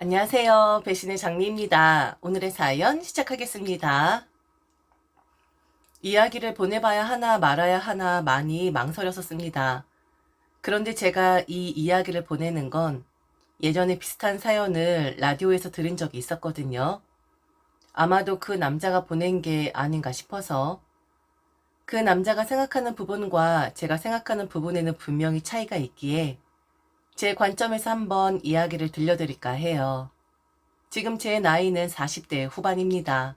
안녕하세요. 배신의 장미입니다. 오늘의 사연 시작하겠습니다. 이야기를 보내봐야 하나 말아야 하나 많이 망설였었습니다. 그런데 제가 이 이야기를 보내는 건 예전에 비슷한 사연을 라디오에서 들은 적이 있었거든요. 아마도 그 남자가 보낸 게 아닌가 싶어서 그 남자가 생각하는 부분과 제가 생각하는 부분에는 분명히 차이가 있기에 제 관점에서 한번 이야기를 들려드릴까 해요. 지금 제 나이는 40대 후반입니다.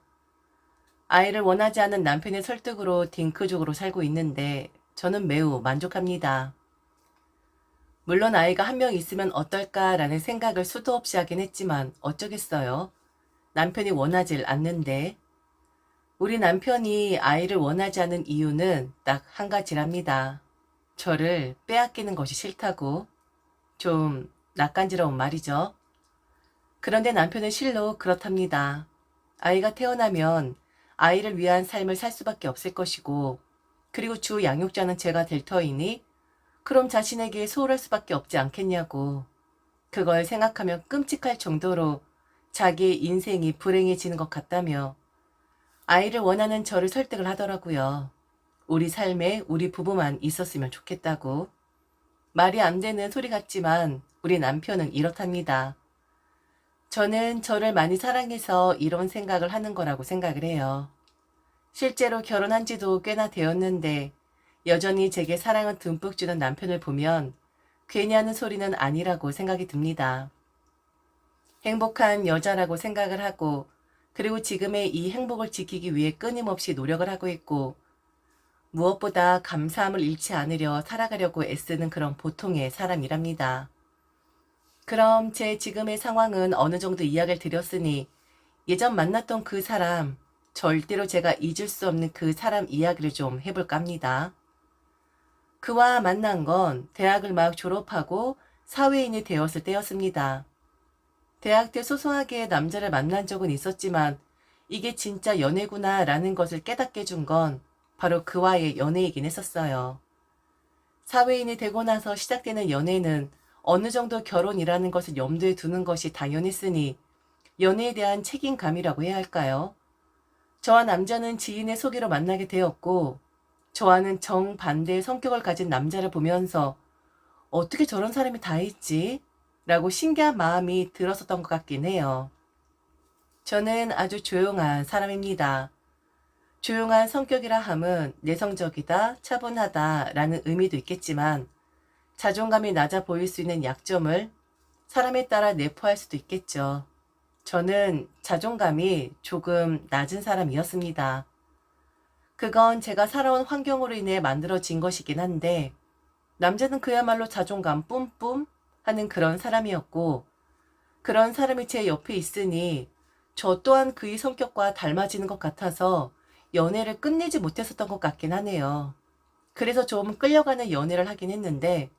아이를 원하지 않는 남편의 설득으로 딩크족으로 살고 있는데 저는 매우 만족합니다. 물론 아이가 한 명 있으면 어떨까라는 생각을 수도 없이 하긴 했지만 어쩌겠어요. 남편이 원하질 않는데 우리 남편이 아이를 원하지 않는 이유는 딱 한 가지랍니다. 저를 빼앗기는 것이 싫다고. 좀 낯간지러운 말이죠. 그런데 남편은 실로 그렇답니다. 아이가 태어나면 아이를 위한 삶을 살 수밖에 없을 것이고, 그리고 주 양육자는 제가 될 터이니 그럼 자신에게 소홀할 수밖에 없지 않겠냐고. 그걸 생각하면 끔찍할 정도로 자기의 인생이 불행해지는 것 같다며 아이를 원하는 저를 설득을 하더라고요. 우리 삶에 우리 부부만 있었으면 좋겠다고. 말이 안 되는 소리 같지만 우리 남편은 이렇답니다. 저는 저를 많이 사랑해서 이런 생각을 하는 거라고 생각을 해요. 실제로 결혼한 지도 꽤나 되었는데 여전히 제게 사랑을 듬뿍 주는 남편을 보면 괜히 하는 소리는 아니라고 생각이 듭니다. 행복한 여자라고 생각을 하고 그리고 지금의 이 행복을 지키기 위해 끊임없이 노력을 하고 있고 무엇보다 감사함을 잃지 않으려 살아가려고 애쓰는 그런 보통의 사람이랍니다. 그럼 제 지금의 상황은 어느 정도 이야기를 드렸으니 예전 만났던 그 사람, 절대로 제가 잊을 수 없는 그 사람 이야기를 좀 해볼까 합니다. 그와 만난 건 대학을 막 졸업하고 사회인이 되었을 때였습니다. 대학 때 소소하게 남자를 만난 적은 있었지만 이게 진짜 연애구나 라는 것을 깨닫게 해준 건 바로 그와의 연애이긴 했었어요. 사회인이 되고 나서 시작되는 연애는 어느 정도 결혼이라는 것을 염두에 두는 것이 당연했으니 연애에 대한 책임감이라고 해야 할까요? 저와 남자는 지인의 소개로 만나게 되었고 저와는 정반대의 성격을 가진 남자를 보면서 어떻게 저런 사람이 다 있지? 라고 신기한 마음이 들었었던 것 같긴 해요. 저는 아주 조용한 사람입니다. 조용한 성격이라 함은 내성적이다, 차분하다 라는 의미도 있겠지만 자존감이 낮아 보일 수 있는 약점을 사람에 따라 내포할 수도 있겠죠. 저는 자존감이 조금 낮은 사람이었습니다. 그건 제가 살아온 환경으로 인해 만들어진 것이긴 한데 남자는 그야말로 자존감 뿜뿜 하는 그런 사람이었고 그런 사람이 제 옆에 있으니 저 또한 그의 성격과 닮아지는 것 같아서 연애를 끝내지 못했었던 것 같긴 하네요. 그래서 좀 끌려가는 연애를 하긴 했는데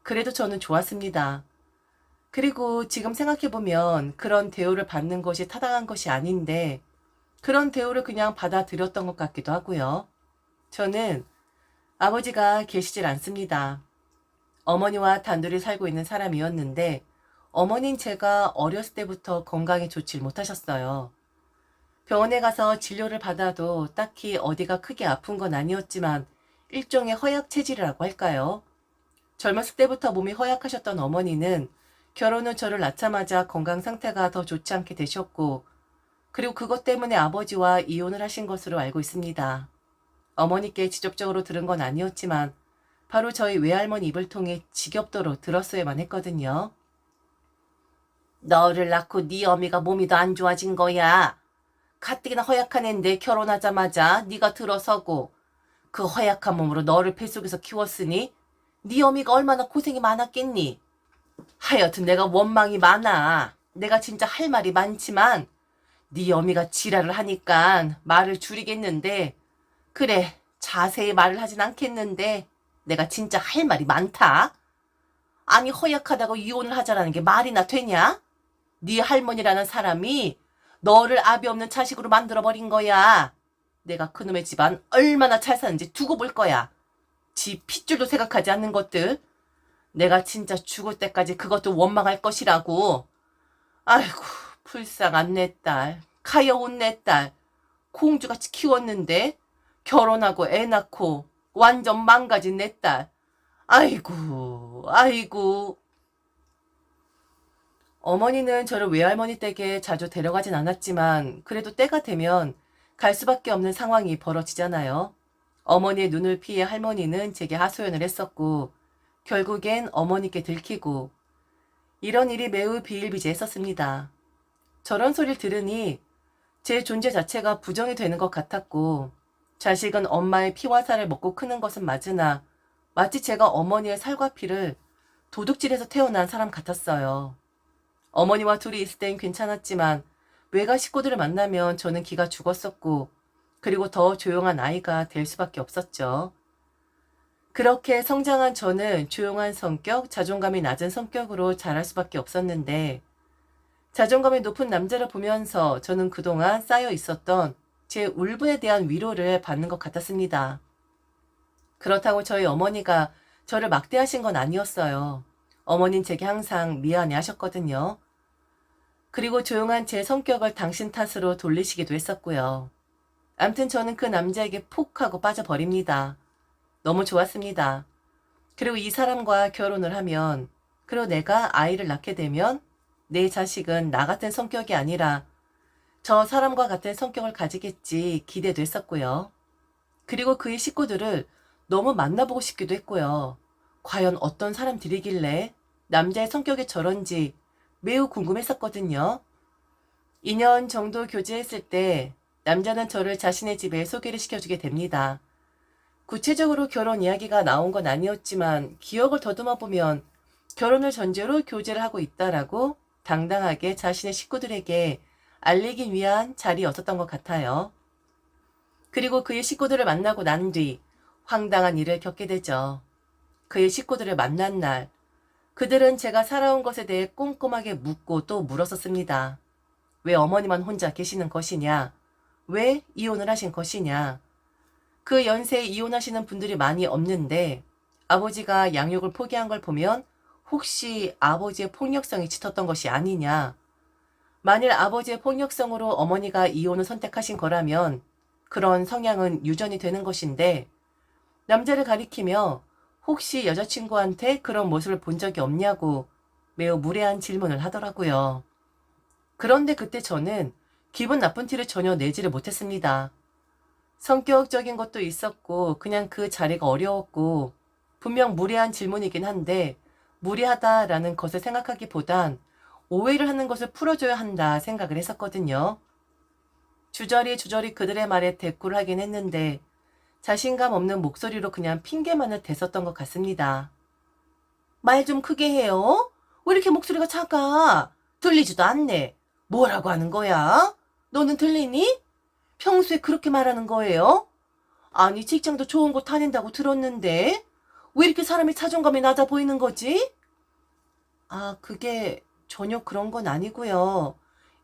그래도 저는 좋았습니다. 그리고 지금 생각해보면 그런 대우를 받는 것이 타당한 것이 아닌데 그런 대우를 그냥 받아들였던 것 같기도 하고요. 저는 아버지가 계시질 않습니다. 어머니와 단둘이 살고 있는 사람이었는데 어머닌 제가 어렸을 때부터 건강이 좋질 못하셨어요. 병원에 가서 진료를 받아도 딱히 어디가 크게 아픈 건 아니었지만 일종의 허약 체질이라고 할까요? 젊었을 때부터 몸이 허약하셨던 어머니는 결혼 후 저를 낳자마자 건강 상태가 더 좋지 않게 되셨고 그리고 그것 때문에 아버지와 이혼을 하신 것으로 알고 있습니다. 어머니께 직접적으로 들은 건 아니었지만 바로 저희 외할머니 입을 통해 지겹도록 들었어야만 했거든요. 너를 낳고 네 어미가 몸이 더 안 좋아진 거야. 가뜩이나 허약한 앤데 결혼하자마자 네가 들어서고 그 허약한 몸으로 너를 뱃속에서 키웠으니 네 어미가 얼마나 고생이 많았겠니? 하여튼 내가 원망이 많아. 내가 진짜 할 말이 많지만 네 어미가 지랄을 하니까 말을 줄이겠는데 그래 자세히 말을 하진 않겠는데 내가 진짜 할 말이 많다. 아니 허약하다고 이혼을 하자라는 게 말이나 되냐? 네 할머니라는 사람이 너를 아비 없는 자식으로 만들어버린 거야. 내가 그놈의 집안 얼마나 잘 사는지 두고 볼 거야. 지 핏줄도 생각하지 않는 것들. 내가 진짜 죽을 때까지 그것도 원망할 것이라고. 아이고, 불쌍한 내 딸, 가여운 내 딸, 공주같이 키웠는데 결혼하고 애 낳고 완전 망가진 내 딸. 아이고, 아이고. 어머니는 저를 외할머니 댁에 자주 데려가진 않았지만 그래도 때가 되면 갈 수밖에 없는 상황이 벌어지잖아요. 어머니의 눈을 피해 할머니는 제게 하소연을 했었고 결국엔 어머니께 들키고 이런 일이 매우 비일비재했었습니다. 저런 소리를 들으니 제 존재 자체가 부정이 되는 것 같았고 자식은 엄마의 피와 살을 먹고 크는 것은 맞으나 마치 제가 어머니의 살과 피를 도둑질해서 태어난 사람 같았어요. 어머니와 둘이 있을 땐 괜찮았지만 외가 식구들을 만나면 저는 기가 죽었었고 그리고 더 조용한 아이가 될 수밖에 없었죠. 그렇게 성장한 저는 조용한 성격, 자존감이 낮은 성격으로 자랄 수밖에 없었는데 자존감이 높은 남자를 보면서 저는 그동안 쌓여 있었던 제 울분에 대한 위로를 받는 것 같았습니다. 그렇다고 저희 어머니가 저를 막대하신 건 아니었어요. 어머닌 제게 항상 미안해 하셨거든요. 그리고 조용한 제 성격을 당신 탓으로 돌리시기도 했었고요. 암튼 저는 그 남자에게 푹 하고 빠져버립니다. 너무 좋았습니다. 그리고 이 사람과 결혼을 하면, 그리고 내가 아이를 낳게 되면 내 자식은 나 같은 성격이 아니라 저 사람과 같은 성격을 가지겠지 기대도 했었고요. 그리고 그의 식구들을 너무 만나보고 싶기도 했고요. 과연 어떤 사람들이길래 남자의 성격이 저런지 매우 궁금했었거든요. 2년 정도 교제했을 때 남자는 저를 자신의 집에 소개를 시켜주게 됩니다. 구체적으로 결혼 이야기가 나온 건 아니었지만 기억을 더듬어 보면 결혼을 전제로 교제를 하고 있다라고 당당하게 자신의 식구들에게 알리기 위한 자리였었던 것 같아요. 그리고 그의 식구들을 만나고 난 뒤 황당한 일을 겪게 되죠. 그의 식구들을 만난 날, 그들은 제가 살아온 것에 대해 꼼꼼하게 묻고 또 물었었습니다. 왜 어머니만 혼자 계시는 것이냐? 왜 이혼을 하신 것이냐? 그 연세에 이혼하시는 분들이 많이 없는데 아버지가 양육을 포기한 걸 보면 혹시 아버지의 폭력성이 짙었던 것이 아니냐? 만일 아버지의 폭력성으로 어머니가 이혼을 선택하신 거라면 그런 성향은 유전이 되는 것인데 남자를 가리키며 혹시 여자친구한테 그런 모습을 본 적이 없냐고 매우 무례한 질문을 하더라고요. 그런데 그때 저는 기분 나쁜 티를 전혀 내지를 못했습니다. 성격적인 것도 있었고 그냥 그 자리가 어려웠고 분명 무례한 질문이긴 한데 무례하다라는 것을 생각하기보단 오해를 하는 것을 풀어줘야 한다 생각을 했었거든요. 주저리 그들의 말에 대꾸를 하긴 했는데 자신감 없는 목소리로 그냥 핑계만을 댔었던 것 같습니다. 말 좀 크게 해요? 왜 이렇게 목소리가 작아? 들리지도 않네. 뭐라고 하는 거야? 너는 들리니? 평소에 그렇게 말하는 거예요? 아니 직장도 좋은 곳 다닌다고 들었는데 왜 이렇게 사람이 자존감이 낮아 보이는 거지? 아, 그게 전혀 그런 건 아니고요.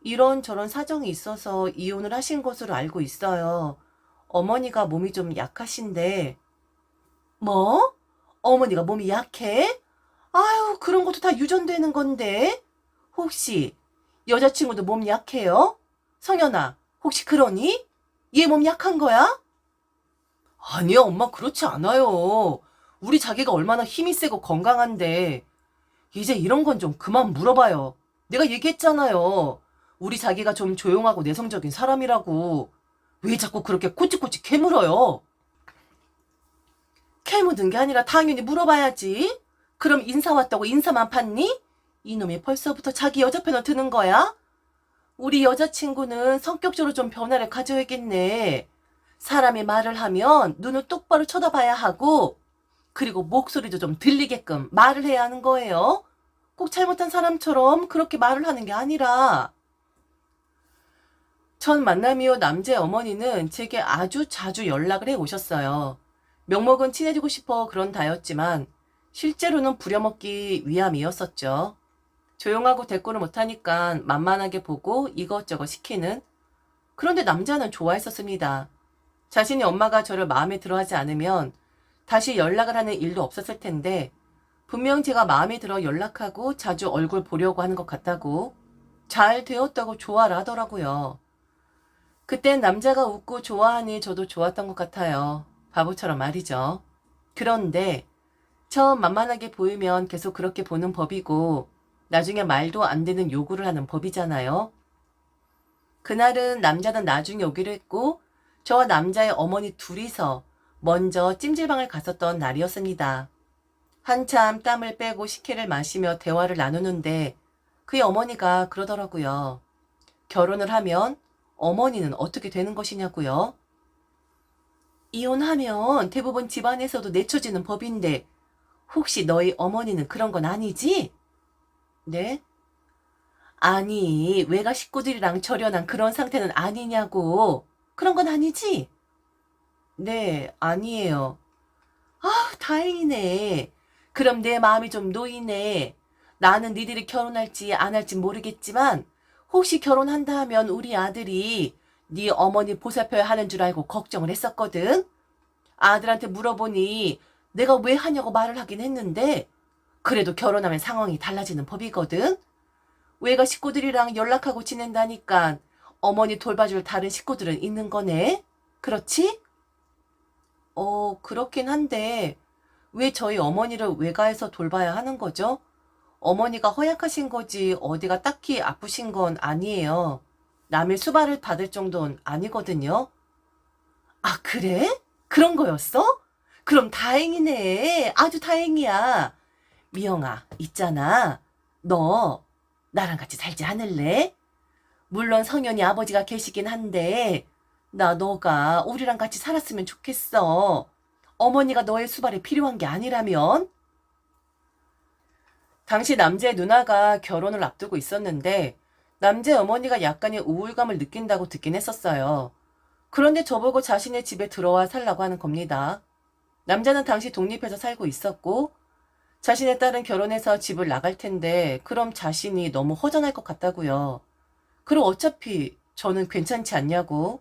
이런저런 사정이 있어서 이혼을 하신 것으로 알고 있어요. 어머니가 몸이 좀 약하신데. 뭐? 어머니가 몸이 약해? 아유, 그런 것도 다 유전되는 건데. 혹시 여자친구도 몸 약해요? 성현아, 혹시 그러니? 얘 몸 약한 거야? 아니요, 엄마 그렇지 않아요. 우리 자기가 얼마나 힘이 세고 건강한데. 이제 이런 건 좀 그만 물어봐요. 내가 얘기했잖아요. 우리 자기가 좀 조용하고 내성적인 사람이라고. 왜 자꾸 그렇게 꼬치꼬치 캐물어요? 캐묻은 게 아니라 당연히 물어봐야지. 그럼 인사 왔다고 인사만 팠니? 이놈이 벌써부터 자기 여자 편을 드는 거야? 우리 여자친구는 성격적으로 좀 변화를 가져야겠네. 사람이 말을 하면 눈을 똑바로 쳐다봐야 하고 그리고 목소리도 좀 들리게끔 말을 해야 하는 거예요. 꼭 잘못한 사람처럼 그렇게 말을 하는 게 아니라. 전 만남 이후 남자의 어머니는 제게 아주 자주 연락을 해 오셨어요. 명목은 친해지고 싶어 그런 다였지만 실제로는 부려먹기 위함이었었죠. 조용하고 대꾸를 못하니까 만만하게 보고 이것저것 시키는. 그런데 남자는 좋아했었습니다. 자신이 엄마가 저를 마음에 들어하지 않으면 다시 연락을 하는 일도 없었을 텐데 분명 제가 마음에 들어 연락하고 자주 얼굴 보려고 하는 것 같다고. 잘 되었다고 좋아를 하더라고요. 그땐 남자가 웃고 좋아하니 저도 좋았던 것 같아요. 바보처럼 말이죠. 그런데 처음 만만하게 보이면 계속 그렇게 보는 법이고 나중에 말도 안 되는 요구를 하는 법이잖아요. 그날은 남자는 나중에 오기로 했고 저와 남자의 어머니 둘이서 먼저 찜질방을 갔었던 날이었습니다. 한참 땀을 빼고 식혜를 마시며 대화를 나누는데 그의 어머니가 그러더라고요. 결혼을 하면 어머니는 어떻게 되는 것이냐고요? 이혼하면 대부분 집안에서도 내쳐지는 법인데 혹시 너희 어머니는 그런 건 아니지? 네? 아니, 외가 식구들이랑 절연한 그런 상태는 아니냐고. 그런 건 아니지? 네, 아니에요. 아, 다행이네. 그럼 내 마음이 좀 놓이네. 나는 니들이 결혼할지 안 할지 모르겠지만 혹시 결혼한다 하면 우리 아들이 네 어머니 보살펴야 하는 줄 알고 걱정을 했었거든. 아들한테 물어보니 내가 왜 하냐고 말을 하긴 했는데 그래도 결혼하면 상황이 달라지는 법이거든. 외가 식구들이랑 연락하고 지낸다니까 어머니 돌봐줄 다른 식구들은 있는 거네. 그렇지? 그렇긴 한데 왜 저희 어머니를 외가에서 돌봐야 하는 거죠? 어머니가 허약하신 거지 어디가 딱히 아프신 건 아니에요. 남의 수발을 받을 정도는 아니거든요. 아, 그래? 그런 거였어? 그럼 다행이네. 아주 다행이야. 미영아, 있잖아. 너 나랑 같이 살지 않을래? 물론 성현이 아버지가 계시긴 한데 나 너가 우리랑 같이 살았으면 좋겠어. 어머니가 너의 수발이 필요한 게 아니라면? 당시 남자의 누나가 결혼을 앞두고 있었는데 남자의 어머니가 약간의 우울감을 느낀다고 듣긴 했었어요. 그런데 저보고 자신의 집에 들어와 살라고 하는 겁니다. 남자는 당시 독립해서 살고 있었고 자신의 딸은 결혼해서 집을 나갈 텐데 그럼 자신이 너무 허전할 것 같다고요. 그리고 어차피 저는 괜찮지 않냐고.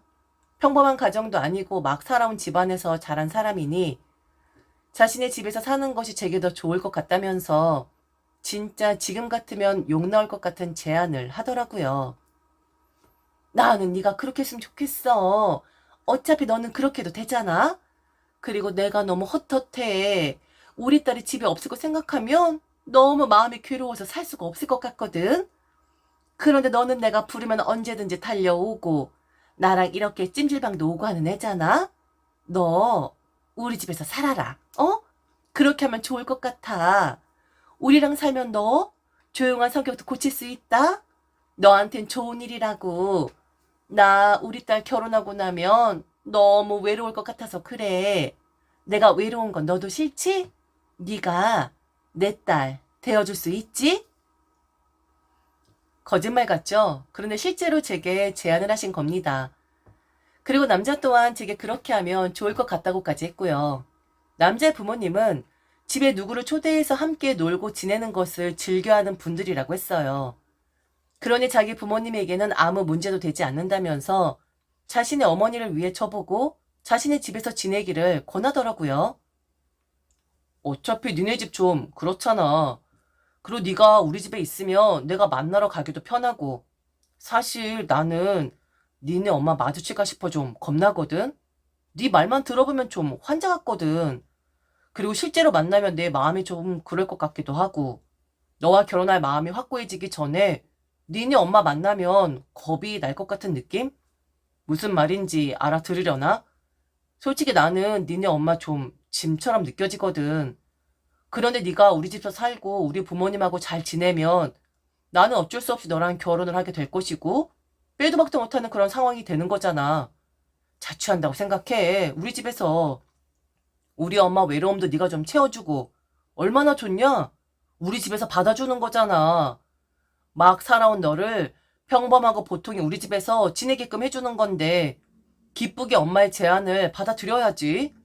평범한 가정도 아니고 막 살아온 집안에서 자란 사람이니 자신의 집에서 사는 것이 제게 더 좋을 것 같다면서 진짜 지금 같으면 욕 나올 것 같은 제안을 하더라고요. 나는 네가 그렇게 했으면 좋겠어. 어차피 너는 그렇게 해도 되잖아. 그리고 내가 너무 헛헛해. 우리 딸이 집에 없을 거 생각하면 너무 마음이 괴로워서 살 수가 없을 것 같거든. 그런데 너는 내가 부르면 언제든지 달려오고 나랑 이렇게 찜질방도 오고 하는 애잖아. 너 우리 집에서 살아라. 어? 그렇게 하면 좋을 것 같아. 우리랑 살면 너 조용한 성격도 고칠 수 있다. 너한텐 좋은 일이라고. 나 우리 딸 결혼하고 나면 너무 외로울 것 같아서 그래. 내가 외로운 건 너도 싫지? 네가 내 딸 되어줄 수 있지? 거짓말 같죠? 그런데 실제로 제게 제안을 하신 겁니다. 그리고 남자 또한 제게 그렇게 하면 좋을 것 같다고까지 했고요. 남자의 부모님은 집에 누구를 초대해서 함께 놀고 지내는 것을 즐겨하는 분들이라고 했어요. 그러니 자기 부모님에게는 아무 문제도 되지 않는다면서 자신의 어머니를 위해 저보고 자신의 집에서 지내기를 권하더라고요. 어차피 니네 집 좀 그렇잖아. 그리고 네가 우리 집에 있으면 내가 만나러 가기도 편하고 사실 나는 니네 엄마 마주칠까 싶어 좀 겁나거든. 네 말만 들어보면 좀 환자 같거든. 그리고 실제로 만나면 내 마음이 좀 그럴 것 같기도 하고 너와 결혼할 마음이 확고해지기 전에 니네 엄마 만나면 겁이 날 것 같은 느낌? 무슨 말인지 알아들으려나? 솔직히 나는 니네 엄마 좀 짐처럼 느껴지거든. 그런데 네가 우리 집에서 살고 우리 부모님하고 잘 지내면 나는 어쩔 수 없이 너랑 결혼을 하게 될 것이고 빼도 박도 못하는 그런 상황이 되는 거잖아. 자취한다고 생각해. 우리 집에서 우리 엄마 외로움도 네가 좀 채워주고 얼마나 좋냐? 우리 집에서 받아주는 거잖아. 막 살아온 너를 평범하고 보통의 우리 집에서 지내게끔 해주는 건데 기쁘게 엄마의 제안을 받아들여야지.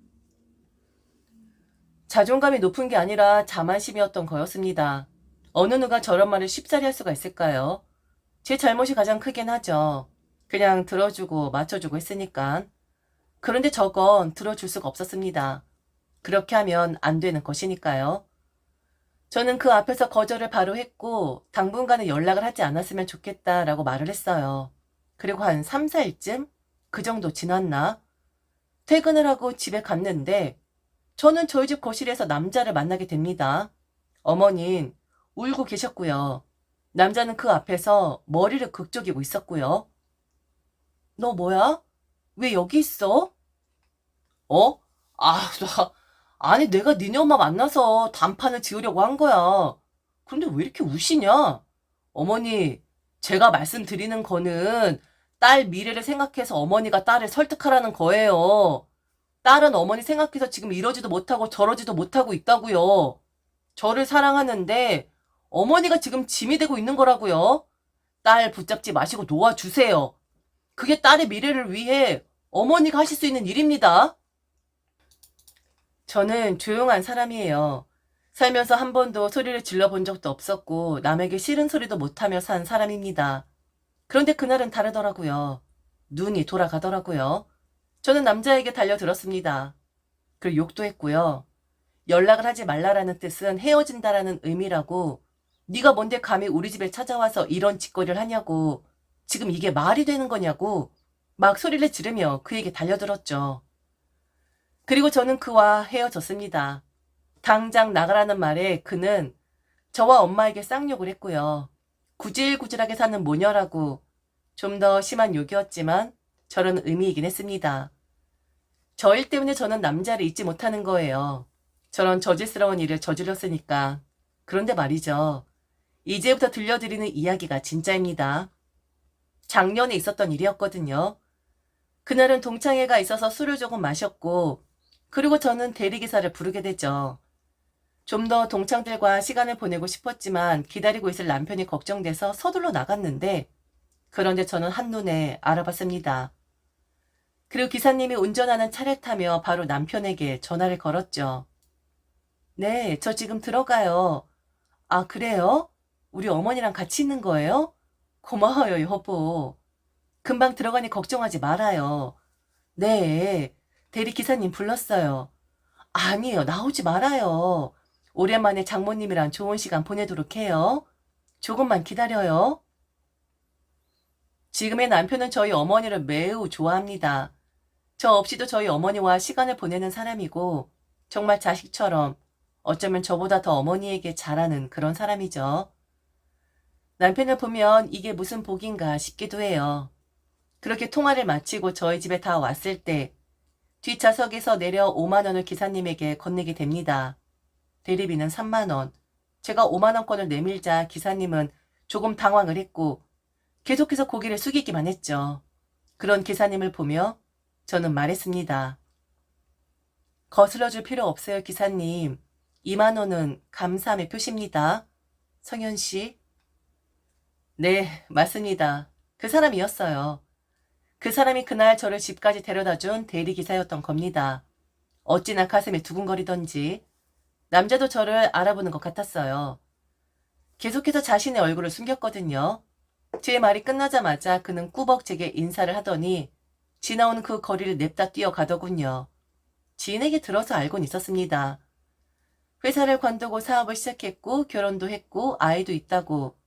자존감이 높은 게 아니라 자만심이었던 거였습니다. 어느 누가 저런 말을 쉽사리 할 수가 있을까요? 제 잘못이 가장 크긴 하죠. 그냥 들어주고 맞춰주고 했으니까. 그런데 저건 들어줄 수가 없었습니다. 그렇게 하면 안 되는 것이니까요. 저는 그 앞에서 거절을 바로 했고 당분간은 연락을 하지 않았으면 좋겠다라고 말을 했어요. 그리고 한 3, 4일쯤? 그 정도 지났나? 퇴근을 하고 집에 갔는데 저는 저희 집 거실에서 남자를 만나게 됩니다. 어머니는 울고 계셨고요. 남자는 그 앞에서 머리를 극적이고 있었고요. 너 뭐야? 왜 여기 있어? 어? 아니 내가 니네 엄마 만나서 단판을 지으려고 한 거야. 그런데 왜 이렇게 우시냐? 어머니, 제가 말씀드리는 거는 딸 미래를 생각해서 어머니가 딸을 설득하라는 거예요. 딸은 어머니 생각해서 지금 이러지도 못하고 저러지도 못하고 있다고요. 저를 사랑하는데 어머니가 지금 짐이 되고 있는 거라고요. 딸 붙잡지 마시고 놓아주세요. 그게 딸의 미래를 위해 어머니가 하실 수 있는 일입니다. 저는 조용한 사람이에요. 살면서 한 번도 소리를 질러본 적도 없었고 남에게 싫은 소리도 못하며 산 사람입니다. 그런데 그날은 다르더라고요. 눈이 돌아가더라고요. 저는 남자에게 달려들었습니다. 그리고 욕도 했고요. 연락을 하지 말라라는 뜻은 헤어진다라는 의미라고, 네가 뭔데 감히 우리 집에 찾아와서 이런 짓거리를 하냐고, 지금 이게 말이 되는 거냐고 막 소리를 지르며 그에게 달려들었죠. 그리고 저는 그와 헤어졌습니다. 당장 나가라는 말에 그는 저와 엄마에게 쌍욕을 했고요. 구질구질하게 사는 모녀라고, 좀 더 심한 욕이었지만 저런 의미이긴 했습니다. 저 일 때문에 저는 남자를 잊지 못하는 거예요. 저런 저질스러운 일을 저질렀으니까. 그런데 말이죠. 이제부터 들려드리는 이야기가 진짜입니다. 작년에 있었던 일이었거든요. 그날은 동창회가 있어서 술을 조금 마셨고, 그리고 저는 대리기사를 부르게 되죠. 좀 더 동창들과 시간을 보내고 싶었지만 기다리고 있을 남편이 걱정돼서 서둘러 나갔는데, 그런데 저는 한눈에 알아봤습니다. 그리고 기사님이 운전하는 차를 타며 바로 남편에게 전화를 걸었죠. 네, 저 지금 들어가요. 아, 그래요? 우리 어머니랑 같이 있는 거예요? 고마워요, 여보. 금방 들어가니 걱정하지 말아요. 네, 대리 기사님 불렀어요. 아니에요, 나오지 말아요. 오랜만에 장모님이랑 좋은 시간 보내도록 해요. 조금만 기다려요. 지금의 남편은 저희 어머니를 매우 좋아합니다. 저 없이도 저희 어머니와 시간을 보내는 사람이고, 정말 자식처럼 어쩌면 저보다 더 어머니에게 잘하는 그런 사람이죠. 남편을 보면 이게 무슨 복인가 싶기도 해요. 그렇게 통화를 마치고 저희 집에 다 왔을 때 뒷좌석에서 내려 5만 원을 기사님에게 건네게 됩니다. 대리비는 3만 원. 제가 5만 원권을 내밀자 기사님은 조금 당황을 했고 계속해서 고개를 숙이기만 했죠. 그런 기사님을 보며 저는 말했습니다. 거슬러줄 필요 없어요, 기사님. 2만 원은 감사함의 표시입니다. 성현 씨. 네, 맞습니다. 그 사람이었어요. 그 사람이 그날 저를 집까지 데려다준 대리기사였던 겁니다. 어찌나 가슴이 두근거리던지 남자도 저를 알아보는 것 같았어요. 계속해서 자신의 얼굴을 숨겼거든요. 제 말이 끝나자마자 그는 꾸벅 제게 인사를 하더니 지나오는 그 거리를 냅다 뛰어가더군요. 지인에게 들어서 알곤 있었습니다. 회사를 관두고 사업을 시작했고 결혼도 했고 아이도 있다고.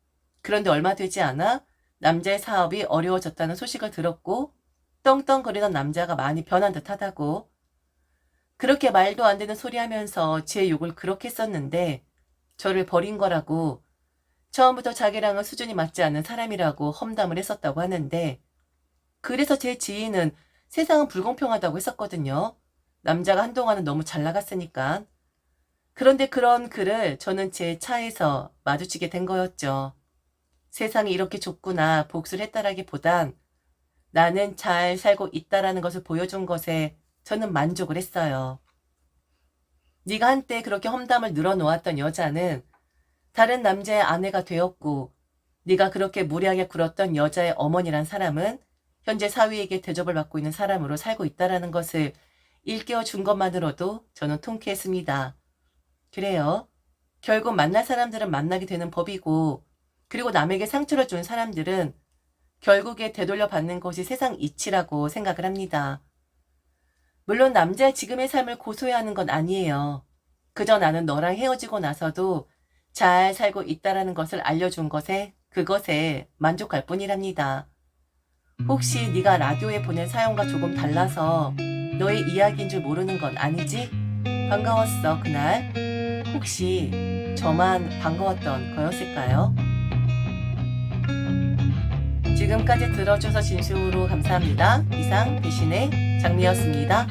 그런데 얼마 되지 않아 남자의 사업이 어려워졌다는 소식을 들었고 떵떵거리던 남자가 많이 변한 듯 하다고. 그렇게 말도 안 되는 소리 하면서 제 욕을 그렇게 썼는데 저를 버린 거라고, 처음부터 자기랑은 수준이 맞지 않는 사람이라고 험담을 했었다고 하는데, 그래서 제 지인은 세상은 불공평하다고 했었거든요. 남자가 한동안은 너무 잘 나갔으니까. 그런데 그런 그를 저는 제 차에서 마주치게 된 거였죠. 세상이 이렇게 좁구나 복수를 했다라기보단 나는 잘 살고 있다라는 것을 보여준 것에 저는 만족을 했어요. 네가 한때 그렇게 험담을 늘어놓았던 여자는 다른 남자의 아내가 되었고, 네가 그렇게 무리하게 굴었던 여자의 어머니란 사람은 현재 사위에게 대접을 받고 있는 사람으로 살고 있다라는 것을 일깨워 준 것만으로도 저는 통쾌했습니다. 그래요. 결국 만날 사람들은 만나게 되는 법이고, 그리고 남에게 상처를 준 사람들은 결국에 되돌려 받는 것이 세상 이치라고 생각을 합니다. 물론 남자의 지금의 삶을 고소해하는 건 아니에요. 그저 나는 너랑 헤어지고 나서도 잘 살고 있다라는 것을 알려준 것에 그것에 만족할 뿐이랍니다. 혹시 네가 라디오에 보낸 사연과 조금 달라서 너의 이야기인 줄 모르는 건 아니지? 반가웠어, 그날. 혹시 저만 반가웠던 거였을까요? 지금까지 들어줘서 진심으로 감사합니다. 이상 배신의 장미였습니다.